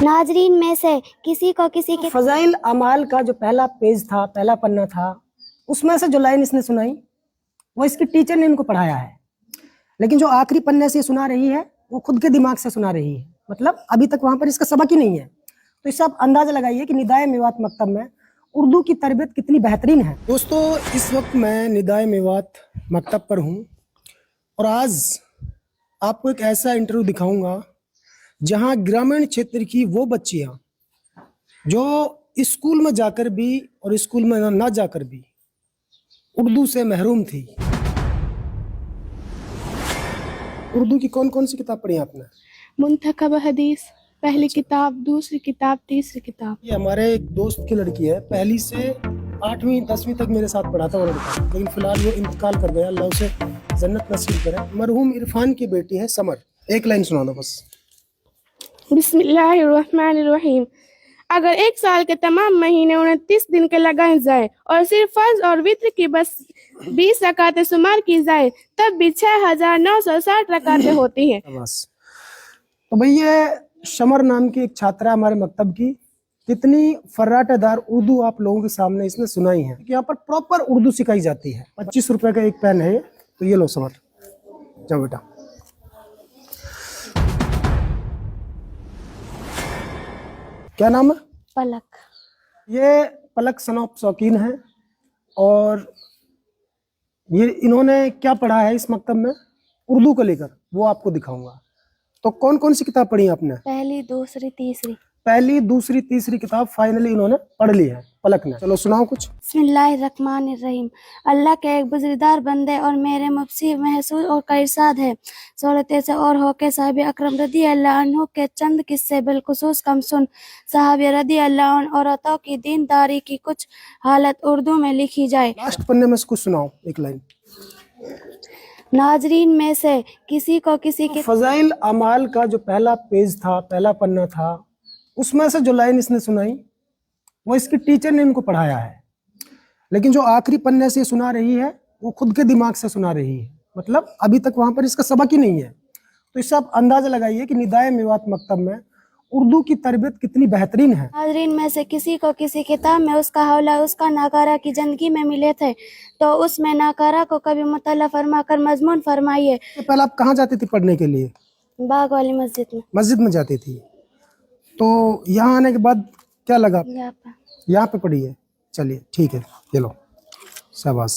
नाजरीन में से किसी को किसी के फजाइल अमाल का जो पहला पेज था, पहला पन्ना था, उसमें से जो लाइन इसने सुनाई वो इसकी टीचर ने इनको पढ़ाया है। लेकिन जो आखिरी पन्ने से सुना रही है वो खुद के दिमाग से सुना रही है, मतलब अभी तक वहां पर इसका सबक ही नहीं है। तो इससे आप अंदाजा लगाइए कि निदाए मेवात मकतब में उर्दू की तरबियत कितनी बेहतरीन है। दोस्तों, इस वक्त मैं निदाए मेवात मकतब पर हूँ और आज आपको एक ऐसा इंटरव्यू दिखाऊंगा जहां ग्रामीण क्षेत्र की वो बच्चियां जो स्कूल में जाकर भी और स्कूल में ना जाकर भी उर्दू से महरूम थी। उर्दू की कौन कौन सी किताब पढ़ी आपने? मुंतखब हदीस, पहली किताब, दूसरी किताब, तीसरी किताब। ये हमारे एक दोस्त की लड़की है, पहली से 8वीं 10वीं तक मेरे साथ पढ़ा था वो लड़का, लेकिन फिलहाल वो इंतकाल कर गया, अल्लाह उसे जन्नत नसीब करे। मरहूम इरफान की बेटी है समर। एक लाइन सुना दो बस। बिस्मिल्लाहिर्रहमानिर्रहीम। अगर एक साल के तमाम महीने 29 दिन के लगाए जाए और सिर्फ फर्ज और वित्र की बस 20 रकातें शुमार की जाए तब भी 6960 रकातें होती हैं। बस। तो भैया शमर नाम की एक छात्रा हमारे मकतब की, कितनी फर्राटेदार उर्दू आप लोगों के सामने इसने सुनाई है। यहाँ पर प्रॉपर उर्दू सिखाई जाती है। 25 रुपए का एक पेन है, तो ये लो समर, जाओ बेटा। क्या नाम है? पलक। ये पलक सनौप शौकीन है और ये इन्होंने क्या पढ़ा है इस मकतब में उर्दू को लेकर वो आपको दिखाऊंगा। तो कौन कौन सी किताब पढ़ी आपने? पहली, दूसरी, तीसरी। पहली, दूसरी, तीसरी किताब फाइनली इन्होंने पढ़ ली है पलक ने। चलो सुनाओ कुछ। बिस्मिल्लाहिर्रहमानिर्रहीम। अल्लाह के एक बुज़दिलदार बंदे और मेरे मुफसी महसूस और का इरशाद है, सहूलते से और होके साहिब अकरम रदी अल्लाह अन्हु के चंद किस्से बिलखुसूस कम सुन। साहब रदी अल्लाह अन्हु औरतों की दीनदारी की कुछ हालत उर्दू में लिखी जाए। लास्ट पन्ने में से कुछ सुनाओ, एक लाइन। नाजरीन में से किसी को किसी के फजाइल अमाल का जो पहला पेज था, पहला पन्ना था, उसमें से जो लाइन इसने सुनाई वो इसकी टीचर ने इनको पढ़ाया है। लेकिन जो आखिरी पन्ने से सुना रही है वो खुद के दिमाग से सुना रही है, मतलब अभी तक वहां पर इसका सबक ही नहीं है। तो इससे आप अंदाजा लगाइए कि निदाए मेवात मकतब में उर्दू की तरबियत कितनी बेहतरीन है। नाजरीन में से किसी को किसी किताब में उसका हौला उसका नाकारा की जिंदगी में मिले थे तो उसमें नाकारा को कभी मुतल्ला फरमा कर मजमून फरमाइए। पहले आप कहाँ जाती थी पढ़ने के लिए? बाग वाली मस्जिद में। मस्जिद में जाती थी। तो यहाँ आने के बाद क्या लगा? यहाँ पे पढ़ी है। चलिए ठीक है, ये लो, शाबाश।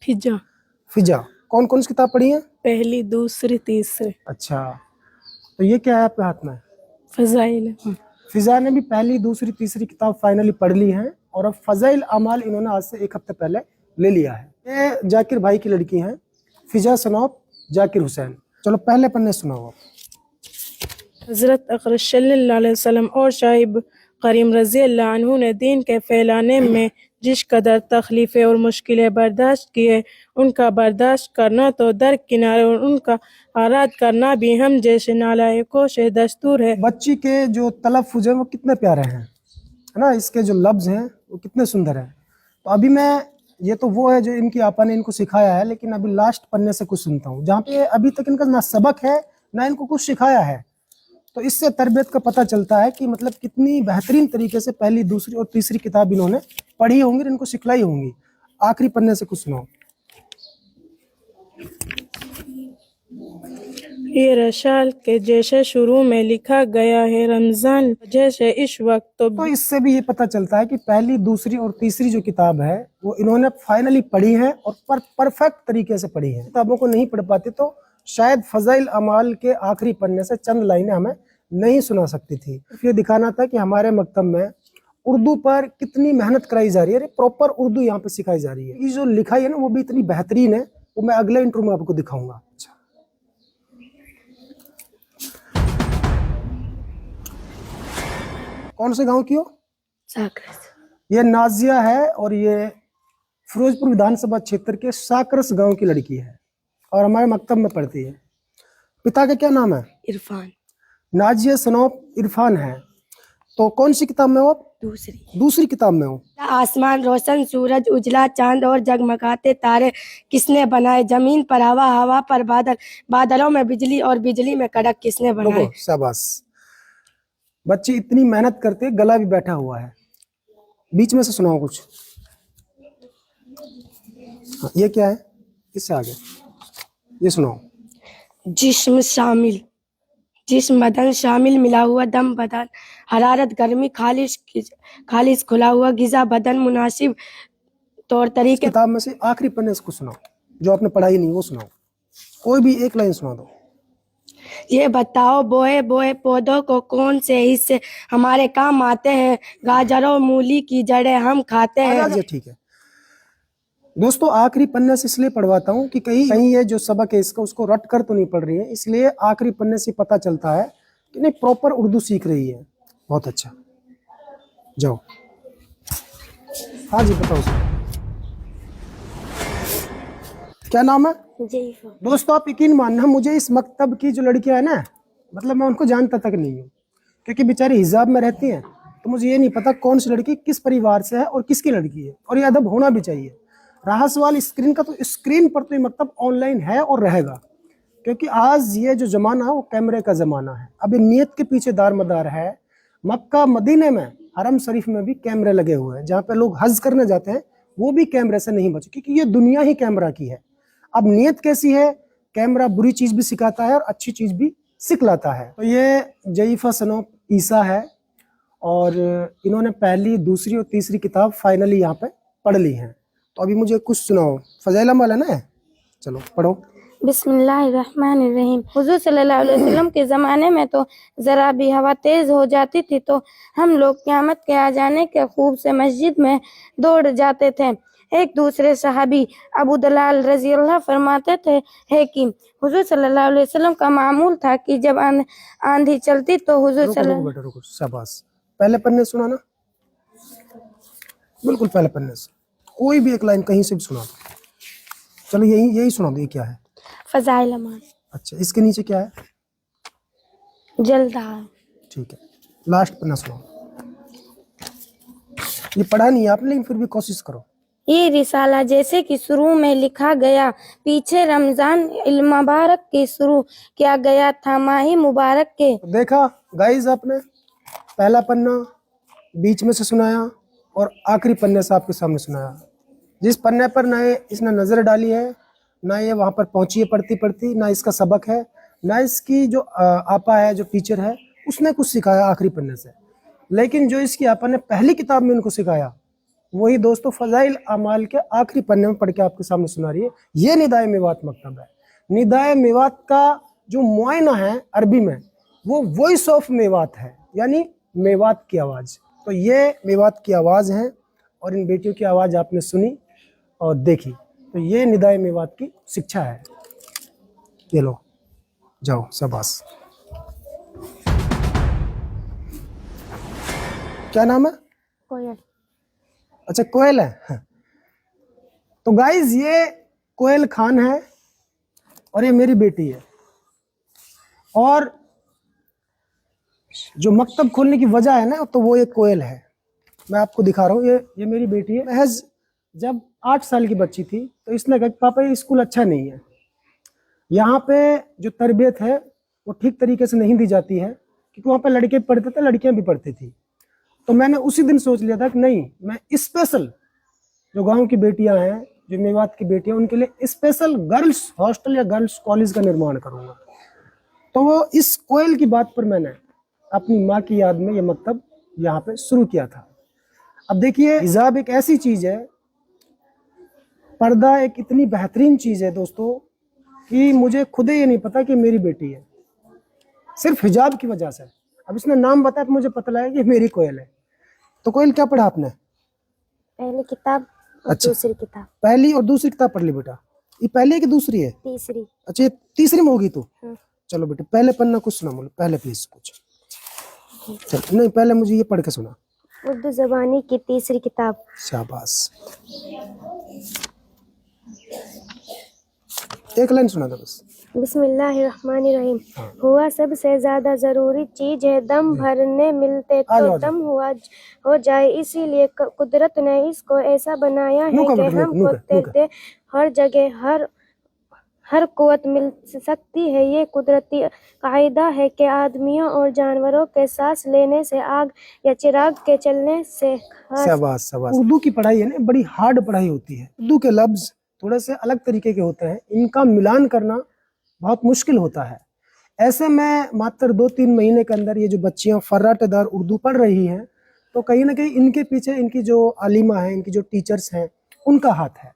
फिजा। फिजा कौन कौन सी किताब पढ़ी है? पहली, दूसरी, तीसरी। अच्छा, तो ये क्या है आपके हाथ में? फजाइल। फिजा ने भी पहली, दूसरी, तीसरी किताब फाइनली पढ़ ली है और अब फजाइल अमाल इन्होंने आज से एक हफ्ते पहले ले लिया है। ये जाकिर भाई की लड़की हैं, फिजा सनौप जाकिर हुसैन। चलो पहले पन्ने सुनाओ आप। हज़रत अकरम सल्लल्लाहु अलैहि वसल्लम और साहिब करीम रज़ी अल्लाह अन्हु ने दीन के फैलाने में जिस कदर तकलीफ़ें और मुश्किलें बर्दाश्त किए, उनका बर्दाश्त करना तो दरकिनार और उनका आराध करना भी हम जैसे नालायकों से दस्तूर है। बच्ची के जो तलफ़ुज़ हैं वो कितने प्यारे हैं, है ना, इसके जो लफ्ज़ हैं वो कितने सुंदर हैं। तो अभी मैं, ये तो वो है जो इनकी आपा ने इनको सिखाया है, लेकिन अभी लास्ट पन्ने से कुछ सुनता हूँ जहाँ पे अभी तक इनका ना सबक है ना इनको कुछ सिखाया है। तो इससे तरबियत का पता चलता है कि मतलब कितनी बेहतरीन तरीके से पहली, दूसरी और तीसरी किताब इन्होंने पढ़ी होंगी, इनको सिखलाई होंगी। आखिरी पन्ने से कुछ सुनाओ। ये रसाल के जैसे शुरू में लिखा गया है, रमजान जैसे इस वक्त तो इससे भी ये पता चलता है कि पहली, दूसरी और तीसरी जो किताब है वो इन्होंने फाइनली पढ़ी है और परफेक्ट तरीके से पढ़ी है। किताबों को नहीं पढ़ पाते तो शायद फजाइल अमाल के आखिरी पन्ने से चंद लाइनें हमें नहीं सुना सकती थी। ये दिखाना था कि हमारे मकतब में उर्दू पर कितनी मेहनत कराई जा रही है, प्रॉपर उर्दू यहाँ पे सिखाई जा रही है। ये जो लिखाई है ना वो भी इतनी बेहतरीन है, वो मैं अगले इंटरव्यू में आपको दिखाऊंगा। अच्छा, कौन से गांव की हो? साकरस। ये नाजिया है और ये फिरोजपुर विधानसभा क्षेत्र के साकरस गांव की लड़की है और हमारे मकतब में पढ़ती है। पिता का क्या नाम है? इरफान। नाजिया सनौप इरफान है। तो कौन सी किताब में हो? दूसरी किताब में हूँ। आसमान रोशन, सूरज उजला, चांद और जगमगाते तारे किसने बनाए? जमीन पर हवा, हवा पर बादल, बादलों में बिजली और बिजली में कड़क किसने बनाए? रुको, शाबाश। बच्चे इतनी मेहनत करते, गला भी बैठा हुआ है। बीच में से सुनाओ कुछ। हाँ, ये क्या है? इससे आगे ये सुनाओ। जिस्म शामिल, जिस्म बदन शामिल, मिला हुआ दम बदन, हरारत गर्मी, खालिश खुला हुआ गिजा बदन, मुनासिब तौर इस तरीके। किताब में से आखिरी पन्ने से कुछ सुनाओ, जो आपने पढ़ाई नहीं वो सुनाओ। कोई भी एक लाइन सुना दो। ये बताओ बोए बोए पौधों को कौन से हिस्से हमारे काम आते हैं? गाजरों मूली की जड़ें हम खाते हैं। आगे ठीक है दोस्तों, आखिरी पन्ने से इसलिए पढ़वाता हूँ कि कहीं ये जो सबक है इसका उसको रट कर तो नहीं पढ़ रही है, इसलिए आखिरी पन्ने से पता चलता है कि नहीं प्रॉपर उर्दू सीख रही है। बहुत अच्छा, जाओ। हाँ जी बताओ सर, क्या नाम है? दोस्तों आप यकीन मानना, मुझे इस मकतब की जो लड़कियां है ना, मतलब मैं उनको जानता तक नहीं हूँ, क्योंकि बेचारी हिजाब में रहती हैं, तो मुझे ये नहीं पता कौन सी लड़की किस परिवार से है और किसकी लड़की है, और ये अदब होना भी चाहिए। रहा सवाल स्क्रीन का, तो स्क्रीन पर तो ये मकतब ऑनलाइन है और रहेगा, क्योंकि आज ये जो ज़माना है वो कैमरे का ज़माना है। अभी नीयत के पीछे दार मदार है। मक्का मदीने में हरम शरीफ में भी कैमरे लगे हुए हैं, जहाँ पे लोग हज करने जाते हैं वो भी कैमरे से नहीं बचे, क्योंकि ये दुनिया ही कैमरा की है। अब नीयत कैसी है, कैमरा बुरी चीज़ भी सिखाता है और अच्छी चीज़ भी सिखलाता है। तो ये जईफा सनोप ईसा है, और इन्होंने पहली, दूसरी और तीसरी किताब फाइनली यहाँ पे पढ़ ली है। तो अभी मुझे कुछ सुनाओ। फजैला मौलाना है, चलो पढ़ो। बिस्मिल्लाहिर्रहमानिर्रहीम। हुजूर सल्लल्लाहु अलैहि वसल्लम के ज़माने में तो ज़रा भी हवा तेज़ हो जाती थी तो हम लोग क़यामत के आ जाने के खूब से मस्जिद में दौड़ जाते थे। एक दूसरे सहाबी अबू दलाल रज़ी अल्लाह फरमाते थे है कि हुजूर सल्लल्लाहु अलैहि वसल्लम का मामूल था कि जब आंधी चलती तो हुजूर सल्लल्लाहु। रुको, शाबाश। पहले पन्ने सुना ना, बिल्कुल पहले पन्ने से कोई भी एक लाइन कहीं से भी सुना दो। चलो यही सुना दो। ये क्या है? फ़ज़ाइल अमाल। अच्छा, इसके नीचे क्या है? जलदार। ठीक है, लास्ट पन्ना सुनाओ। ये पढ़ा नहीं है आपने, लेकिन फिर भी कोशिश करो। ये रिसाला जैसे कि शुरू में लिखा गया, पीछे रमजान मुबारक के शुरू किया गया था, माही मुबारक के। देखा गाइस, आपने पहला पन्ना बीच में से सुनाया और आखिरी पन्ने से आपके सामने सुनाया। जिस पन्ने पर ना इसने नज़र डाली है, ना ये वहाँ पर पहुँची है पढ़ती पढ़ती, ना इसका सबक है, ना इसकी जो आपा है, जो टीचर है, उसने कुछ सिखाया आखिरी पन्ने से। लेकिन जो इसकी आपा ने पहली किताब में इनको सिखाया, वही दोस्तों फ़ज़ाइल अमाल के आखिरी पन्ने में पढ़ के आपके सामने सुना रही है। ये निदाए मेवात मकतब है। निदाए मेवात का जो मुआयना है अरबी में, वो वॉइस ऑफ मेवात है, यानी मेवात की आवाज़। तो ये मेवात की आवाज़ है, और इन बेटियों की आवाज़ आपने सुनी और देखी। तो ये निदाए मेवात की शिक्षा है। ये लो, जाओ, शाबाश। क्या नाम है? कोयल। अच्छा, कोयल है। तो गाइज ये कोयल खान है और ये मेरी बेटी है। और जो मकतब खोलने की वजह है ना, तो वो एक कोयल है। मैं आपको दिखा रहा हूँ, ये मेरी बेटी है। महज जब 8 साल की बच्ची थी तो इसने कहा पापा ये स्कूल अच्छा नहीं है, यहाँ पे जो तरबियत है वो ठीक तरीके से नहीं दी जाती है, क्योंकि वहाँ पे लड़के भी पढ़ते थे, लड़कियाँ भी पढ़ती थी। तो मैंने उसी दिन सोच लिया था कि नहीं, मैं स्पेशल जो गांव की बेटियां हैं, जो मेवात की बेटियां, उनके लिए स्पेशल गर्ल्स हॉस्टल या गर्ल्स कॉलेज का निर्माण करूंगा। तो वो इस कोयल की बात पर मैंने अपनी माँ की याद में ये मकतब यहाँ पे शुरू किया था। अब देखिए, हिजाब एक ऐसी चीज़ है, पर्दा एक इतनी बेहतरीन चीज़ है दोस्तों, कि मुझे खुद ये नहीं पता कि मेरी बेटी है, सिर्फ हिजाब की वजह से। अब इसने नाम बताया तो मुझे पता लगा कि मेरी कोयल है। तो कोयल क्या पढ़ा आपने? पहली किताब और अच्छा, दूसरी किताब। पहली और दूसरी किताब पढ़ ली बेटा। ये पहली है कि दूसरी है? तीसरी। अच्छा, ये तीसरी में होगी तू? हाँ। चलो बेटा, पहले पन्ना कुछ सुना मुझे, पहले प्लीज कुछ। चल, नहीं पहले मुझे ये पढ़ के सुना। उर्दू ज़बानी की तीसरी किताब। शाबाश। एक लाइन सुना दो बस। बिस्मिल्लाहिर्रहमानिर्रहीम। हुआ सबसे ज्यादा जरूरी चीज है, दम भरने मिलते तो दम हुआ हो जाए, इसीलिए कुदरत ने इसको ऐसा बनाया है कि हमको तेरे हर जगह हर कुव्वत मिल सकती है। ये कुदरती कायदा है कि आदमियों और जानवरों के सांस लेने से, आग या चिराग के चलने से शाबाश शाबाश। उर्दू की पढ़ाई है ना, बड़ी हार्ड पढ़ाई होती है। उर्दू के लफ्ज थोड़े से अलग तरीके के होते हैं, इनका मिलान करना बहुत मुश्किल होता है। ऐसे में मात्र 2-3 महीने के अंदर ये जो बच्चियां फर्राटेदार उर्दू पढ़ रही हैं, तो कहीं ना कहीं इनके पीछे इनकी जो आलिमा है, इनकी जो टीचर्स हैं, उनका हाथ है।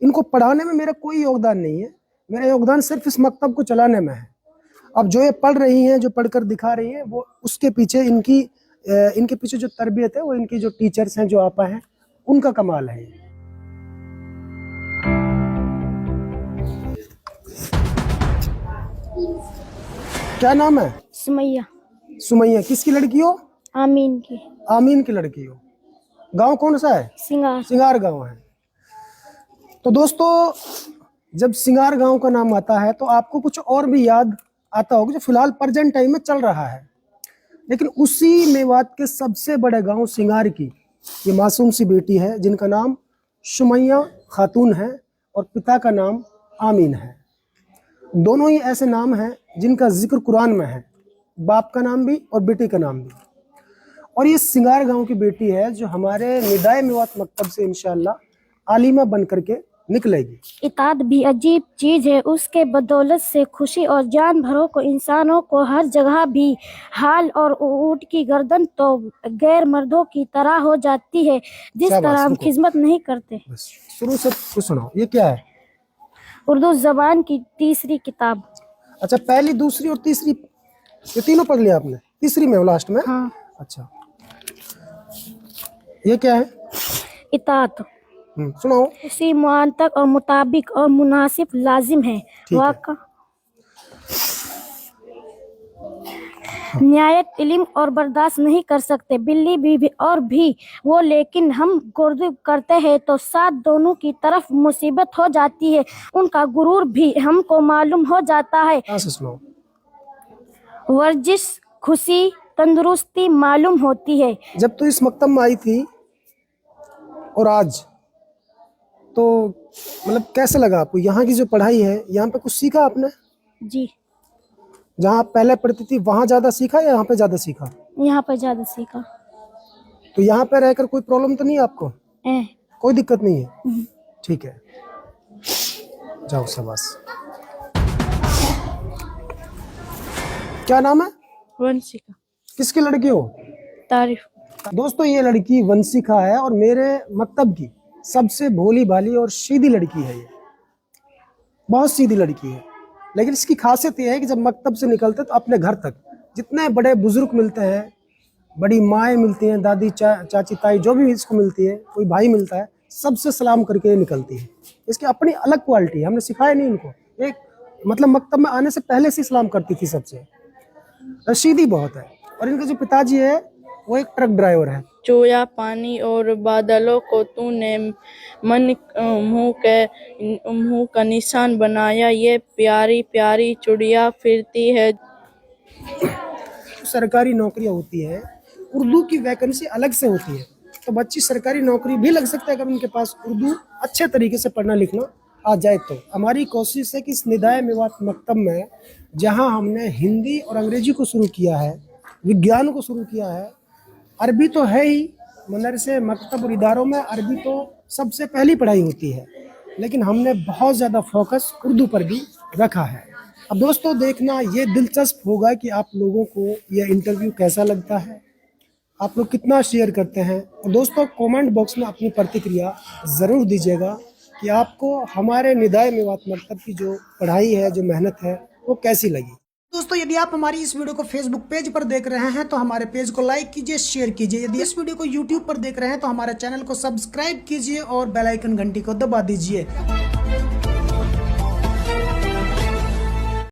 इनको पढ़ाने में मेरा कोई योगदान नहीं है, मेरा योगदान सिर्फ इस मकतब को चलाने में है। अब जो ये पढ़ रही हैं, जो पढ़कर दिखा रही हैं, वो उसके पीछे इनके पीछे जो तरबियत है, वो इनकी जो टीचर्स हैं, जो आपा हैं, उनका कमाल है। क्या नाम है? सुमैया। सुमैया। किसकी लड़की हो? आमीन की। आमीन की लड़की हो। गांव कौन सा है? सिंगार गांव है। तो दोस्तों, जब सिंगार गांव का नाम आता है तो आपको कुछ और भी याद आता होगा जो फिलहाल प्रेजेंट टाइम में चल रहा है। लेकिन उसी मेवात के सबसे बड़े गांव सिंगार की ये मासूम सी बेटी है, जिनका नाम सुमैया खातून है और पिता का नाम आमीन है। दोनों ही ऐसे नाम हैं जिनका जिक्र कुरान में है, बाप का नाम भी और बेटी का नाम भी। और ये सिंगार गांव की बेटी है जो हमारे निदाए मेवात मकतब से इंशाअल्लाह आलिमा बन करके निकलेगी। इताअत भी अजीब चीज है, उसके बदौलत से खुशी और जानवरों को, इंसानों को हर जगह भी हाल, और ऊंट की गर्दन तो गैर मर्दों की तरह हो जाती है, जिस तरह हम खिदमत नहीं करते। शुरू से कुछ सुनाओ, ये क्या है? उर्दू जबान की तीसरी किताब। अच्छा, पहली, दूसरी और तीसरी, ये तीनों पढ़ लिया आपने? तीसरी में हो लास्ट में? हाँ। अच्छा, ये क्या है? इताअत सुनाओ। उसी मुआतक और मुताबिक और मुनासिब लाजिम है। वाक़ा न्यायत इल्म और बर्दाश्त नहीं कर सकते, बिल्ली भी और भी वो, लेकिन हम गुर्द करते हैं तो साथ दोनों की तरफ मुसीबत हो जाती है। उनका गुरूर भी हमको मालूम हो जाता है। वर्जिश, खुशी, तंदुरुस्ती मालूम होती है। जब तो इस मकतब में आई थी और आज, तो मतलब कैसा लगा आपको? यहाँ की जो पढ़ाई है, यहाँ पे कुछ सीखा आपने? जी। जहाँ आप पहले पढ़ती थी वहाँ ज्यादा सीखा या यहाँ पे ज्यादा सीखा? यहाँ पे ज्यादा सीखा। तो यहाँ पे रहकर कोई प्रॉब्लम तो नहीं है आपको? कोई दिक्कत नहीं है? ठीक है, जाओ, शाबाश। क्या नाम है? वंशिका। किसकी लड़की हो? तारीफ। दोस्तों, ये लड़की वंशिका है और मेरे मकतब की सबसे भोली भाली और सीधी लड़की है। ये बहुत सीधी लड़की है, लेकिन इसकी खासियत ये है कि जब मकतब से निकलते तो अपने घर तक जितने बड़े बुजुर्ग मिलते हैं, बड़ी माएँ मिलती हैं, दादी, चाची, ताई, जो भी इसको मिलती है, कोई भाई मिलता है, सबसे सलाम करके निकलती है। इसकी अपनी अलग क्वालिटी है, हमने सिखाया नहीं इनको। एक मतलब मकतब में आने से पहले से सलाम करती थी सबसे। रशीदी बहुत है। और इनके जो पिताजी है वो एक ट्रक ड्राइवर है। चोया पानी और बादलों को तूने मन मुँह का निशान बनाया, ये प्यारी प्यारी चिड़िया फिरती है। सरकारी नौकरियां होती है, उर्दू की वैकेंसी अलग से होती है, तो बच्ची सरकारी नौकरी भी लग सकता है अगर उनके पास उर्दू अच्छे तरीके से पढ़ना लिखना आ जाए। तो हमारी कोशिश है कि इस निदाए मेवात मकतब में, जहां हमने हिंदी और अंग्रेजी को शुरू किया है, विज्ञान को शुरू किया है, अरबी तो है ही, मदरसे, मकतब और इदारों में अरबी तो सबसे पहली पढ़ाई होती है, लेकिन हमने बहुत ज़्यादा फोकस उर्दू पर भी रखा है। अब दोस्तों, देखना ये दिलचस्प होगा कि आप लोगों को यह इंटरव्यू कैसा लगता है, आप लोग कितना शेयर करते हैं। और दोस्तों, कमेंट बॉक्स में अपनी प्रतिक्रिया ज़रूर दीजिएगा कि आपको हमारे निदाए मेवात मकतब की जो पढ़ाई है, जो मेहनत है, वो कैसी लगी। दोस्तों, यदि आप हमारी इस वीडियो को फेसबुक पेज पर देख रहे हैं तो हमारे पेज को लाइक कीजिए, शेयर कीजिए। यदि इस वीडियो को यूट्यूब पर देख रहे हैं तो हमारे चैनल को सब्सक्राइब कीजिए और बेल आइकन घंटी को दबा दीजिए।